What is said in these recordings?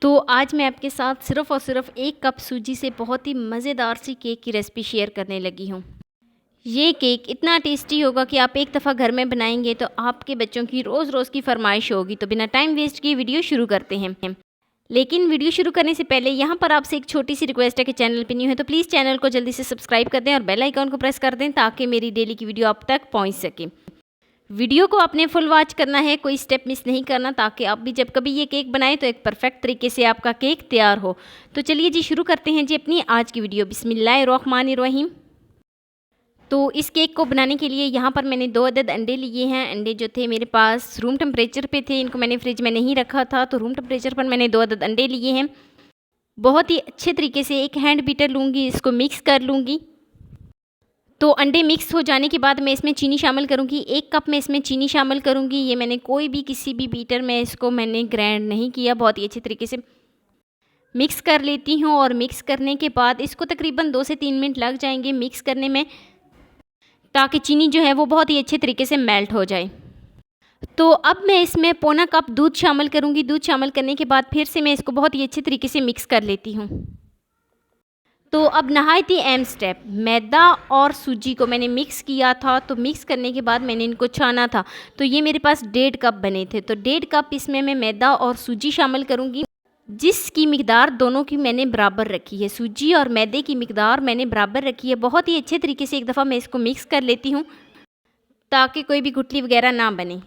तो आज मैं आपके साथ सिर्फ़ और सिर्फ 1 कप सूजी से बहुत ही मज़ेदार सी केक की रेसिपी शेयर करने लगी हूँ। ये केक इतना टेस्टी होगा कि आप एक दफ़ा घर में बनाएंगे तो आपके बच्चों की रोज़ रोज़ की फरमाइश होगी। तो बिना टाइम वेस्ट किए वीडियो शुरू करते हैं। लेकिन वीडियो शुरू करने से पहले यहाँ पर आपसे एक छोटी सी रिक्वेस्ट है कि चैनल पे न्यू है तो प्लीज़ चैनल को जल्दी से सब्सक्राइब कर दें और बेल आइकॉन को प्रेस कर दें ताकि मेरी डेली की वीडियो आप तक पहुँच सके। वीडियो को आपने फुल वॉच करना है, कोई स्टेप मिस नहीं करना, ताकि आप भी जब कभी ये केक बनाएं तो एक परफेक्ट तरीके से आपका केक तैयार हो। तो चलिए जी शुरू करते हैं जी अपनी आज की वीडियो। बिस्मिल्लाहिर्रहमानिर्रहीम। तो इस केक को बनाने के लिए यहाँ पर मैंने 2 अदद अंडे लिए हैं। अंडे जो थे मेरे पास रूम टेम्परेचर पे थे, इनको मैंने फ्रिज में नहीं रखा था, तो रूम टेम्परेचर पर मैंने 2 अदद अंडे लिए हैं। बहुत ही अच्छे तरीके से एक हैंड बीटर लूँगी, इसको मिक्स कर लूँगी। तो अंडे मिक्स हो जाने के बाद मैं इसमें चीनी शामिल करूँगी। 1 कप में इसमें चीनी शामिल करूँगी। ये मैंने कोई भी किसी भी बीटर में इसको मैंने ग्राइंड नहीं किया, बहुत ही अच्छे तरीके से मिक्स कर लेती हूँ। और मिक्स करने के बाद इसको तकरीबन 2 से 3 मिनट लग जाएंगे मिक्स करने में, ताकि चीनी जो है वो बहुत ही अच्छे तरीके से मेल्ट हो जाए। तो अब मैं इसमें पौना कप दूध शामिल करूँगी। दूध शामिल करने के बाद फिर से मैं इसको बहुत ही अच्छे तरीके से मिक्स कर लेती हूँ। तो अब नहायत ही अहम स्टेप, मैदा और सूजी को मैंने मिक्स किया था। तो मिक्स करने के बाद मैंने इनको छाना था। तो ये मेरे पास 1.5 कप बने थे। तो 1.5 कप इसमें मैं मैदा और सूजी शामिल करूँगी, जिसकी मिकदार दोनों की मैंने बराबर रखी है। सूजी और मैदे की मिकदार मैंने बराबर रखी है। बहुत ही अच्छे तरीके से एक दफ़ा मैं इसको मिक्स कर लेती हूँ ताकि कोई भी गुठली वगैरह ना बने।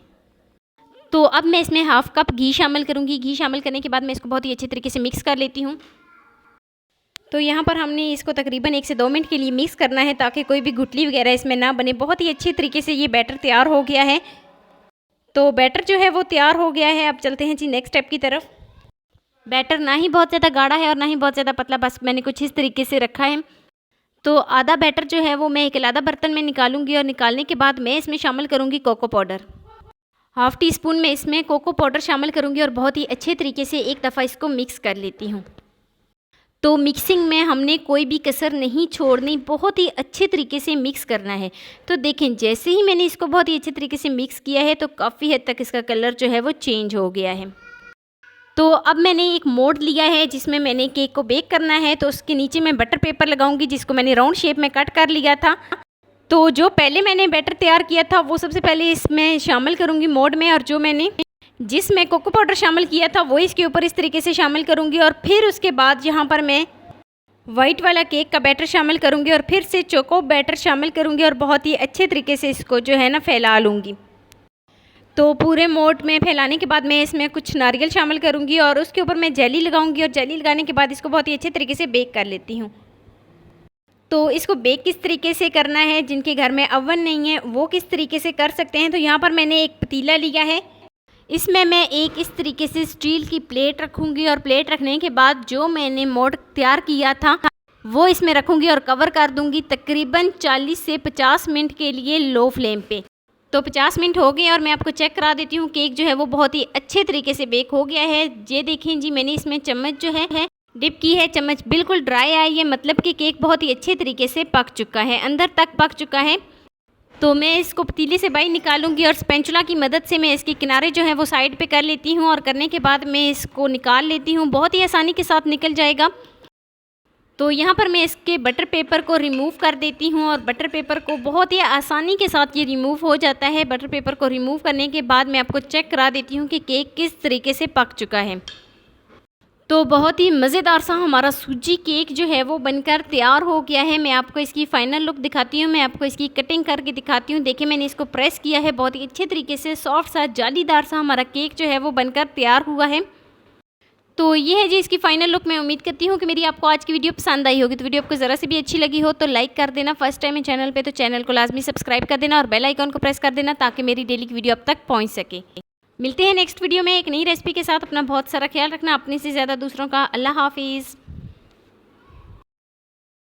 तो अब मैं इसमें हाफ़ कप घी शामिल करूँगी। घी शामिल करने के बाद मैं इसको बहुत ही अच्छे तरीके से मिक्स कर लेती हूँ। तो यहाँ पर हमने इसको तकरीबन 1 से 2 मिनट के लिए मिक्स करना है ताकि कोई भी गुठली वगैरह इसमें ना बने। बहुत ही अच्छे तरीके से ये बैटर तैयार हो गया है। तो बैटर जो है वो तैयार हो गया है। अब चलते हैं जी नेक्स्ट स्टेप की तरफ। बैटर ना ही बहुत ज़्यादा गाढ़ा है और ना ही बहुत ज़्यादा पतला, बस मैंने कुछ इस तरीके से रखा है। तो आधा बैटर जो है वो मैं एक अलग बर्तन में निकालूंगी और निकालने के बाद मैं इसमें शामिल करूँगी cocoa powder. Half teaspoon में इसमें कोको पाउडर शामिल करूँगी और बहुत ही अच्छे तरीके से एक दफ़ा इसको मिक्स कर लेती हूँ। तो मिक्सिंग में हमने कोई भी कसर नहीं छोड़नी, बहुत ही अच्छे तरीके से मिक्स करना है। तो देखें जैसे ही मैंने इसको बहुत ही अच्छे तरीके से मिक्स किया है तो काफ़ी हद तक इसका कलर जो है वो चेंज हो गया है। तो अब मैंने एक मोल्ड लिया है जिसमें मैंने केक को बेक करना है। तो उसके नीचे मैं बटर पेपर लगाऊंगी, जिसको मैंने राउंड शेप में कट कर लिया था। तो जो पहले मैंने बैटर तैयार किया था वो सबसे पहले इसमें शामिल करूँगी मोल्ड में, और जो मैंने जिसमें कोको पाउडर शामिल किया था वो इसके ऊपर इस तरीके से शामिल करूँगी। और फिर उसके बाद यहाँ पर मैं वाइट वाला केक का बैटर शामिल करूँगी और फिर से चोको बैटर शामिल करूँगी और बहुत ही अच्छे तरीके से इसको जो है ना फैला लूँगी। तो पूरे मोल्ड में फैलाने के बाद मैं इसमें कुछ नारियल शामिल करूँगी और उसके ऊपर मैं जेली लगाऊँगी और जेली लगाने के बाद इसको बहुत ही अच्छे तरीके से बेक कर लेती हूँ। तो इसको बेक किस तरीके से करना है, जिनके घर में अवन नहीं है वो किस तरीके से कर सकते हैं। तो यहाँ पर मैंने एक पतीला लिया है, इसमें मैं एक इस तरीके से स्टील की प्लेट रखूँगी और प्लेट रखने के बाद जो मैंने मोल्ड तैयार किया था वो इसमें रखूँगी और कवर कर दूँगी तकरीबन 40 से 50 मिनट के लिए लो फ्लेम पे। तो 50 मिनट हो गए और मैं आपको चेक करा देती हूँ। केक जो है वो बहुत ही अच्छे तरीके से बेक हो गया है। ये देखें जी, मैंने इसमें चम्मच जो है डिप की है, चम्मच बिल्कुल ड्राई आई है, मतलब कि केक बहुत ही अच्छे तरीके से पक चुका है, अंदर तक पक चुका है। तो मैं इसको पतीले से बाहर निकालूंगी और स्पैचुला की मदद से मैं इसके किनारे जो है वो साइड पे कर लेती हूँ और करने के बाद मैं इसको निकाल लेती हूँ। बहुत ही आसानी के साथ निकल जाएगा। तो यहाँ पर मैं इसके बटर पेपर को रिमूव कर देती हूँ और बटर पेपर को बहुत ही आसानी के साथ ये रिमूव हो जाता है। बटर पेपर को रिमूव करने के बाद मैं आपको चेक करा देती हूँ कि केक किस तरीके से पक चुका है। तो बहुत ही मज़ेदार सा हमारा सूजी केक जो है वो बनकर तैयार हो गया है। मैं आपको इसकी फ़ाइनल लुक दिखाती हूँ, मैं आपको इसकी कटिंग करके दिखाती हूँ। देखिए मैंने इसको प्रेस किया है, बहुत ही अच्छे तरीके से सॉफ्ट सा जालीदार सा हमारा केक जो है वो बनकर तैयार हुआ है। तो ये है जी इसकी फ़ाइनल लुक। मैं उम्मीद करती हूँ कि मेरी आपको आज की वीडियो पसंद आई होगी। तो वीडियो आपको ज़रा से भी अच्छी लगी हो तो लाइक कर देना। फर्स्ट टाइम है चैनल पे तो चैनल को लाजमी सब्सक्राइब कर देना और बेल आइकॉन को प्रेस कर देना ताकि मेरी डेली की वीडियो अब तक पहुँच सके। मिलते हैं नेक्स्ट वीडियो में एक नई रेसिपी के साथ। अपना बहुत सारा ख्याल रखना, अपने से ज़्यादा दूसरों का। अल्लाह हाफिज़।